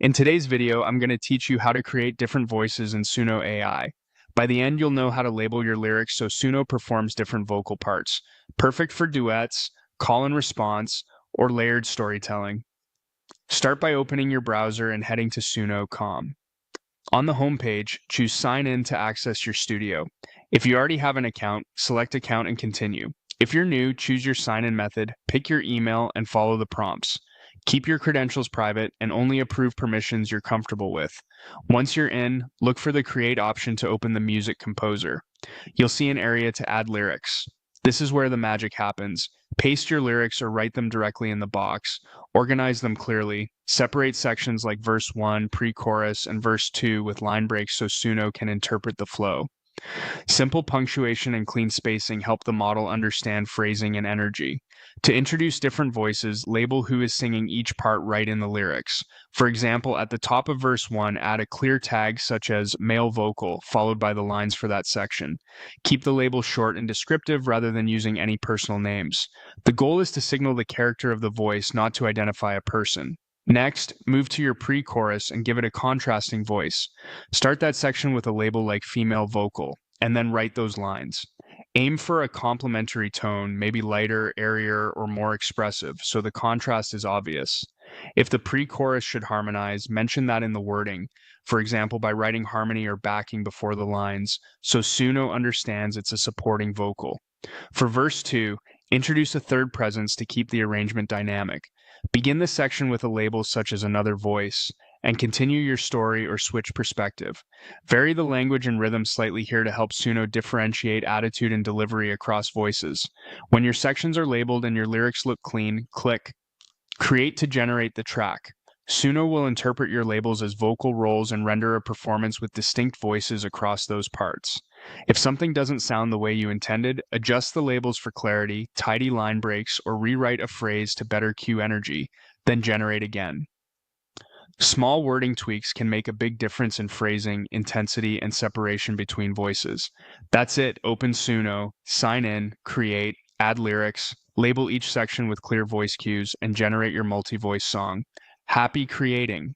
In today's video, I'm going to teach you how to create different voices in Suno AI. By the end, you'll know how to label your lyrics so Suno performs different vocal parts, perfect for duets, call and response, or layered storytelling. Start by opening your browser and heading to suno.com. On the home page, choose Sign In to access your studio. If you already have an account, select Account and Continue. If you're new, choose your sign-in method, pick your email, and follow the prompts. Keep your credentials private and only approve permissions you're comfortable with. Once you're in, look for the Create option to open the Music Composer. You'll see an area to add lyrics. This is where the magic happens. Paste your lyrics or write them directly in the box. Organize them clearly. Separate sections like verse 1, pre-chorus, and verse 2 with line breaks so Suno can interpret the flow. Simple punctuation and clean spacing help the model understand phrasing and energy. To introduce different voices, label who is singing each part right in the lyrics. For example, at the top of verse 1, add a clear tag such as male vocal, followed by the lines for that section. Keep the label short and descriptive rather than using any personal names. The goal is to signal the character of the voice, not to identify a person. Next, move to your pre-chorus and give it a contrasting voice. Start that section with a label like female vocal, and then write those lines. Aim for a complementary tone, maybe lighter, airier, or more expressive, so the contrast is obvious. If the pre-chorus should harmonize, mention that in the wording, for example by writing harmony or backing before the lines, so Suno understands it's a supporting vocal. For verse 2, introduce a third presence to keep the arrangement dynamic. Begin the section with a label such as another voice, and continue your story or switch perspective. Vary the language and rhythm slightly here to help Suno differentiate attitude and delivery across voices. When your sections are labeled and your lyrics look clean, click Create to generate the track. Suno will interpret your labels as vocal roles and render a performance with distinct voices across those parts. If something doesn't sound the way you intended, adjust the labels for clarity, tidy line breaks, or rewrite a phrase to better cue energy, then generate again. Small wording tweaks can make a big difference in phrasing, intensity, and separation between voices. That's it. Open Suno, sign in, create, add lyrics, label each section with clear voice cues, and generate your multi-voice song. Happy creating!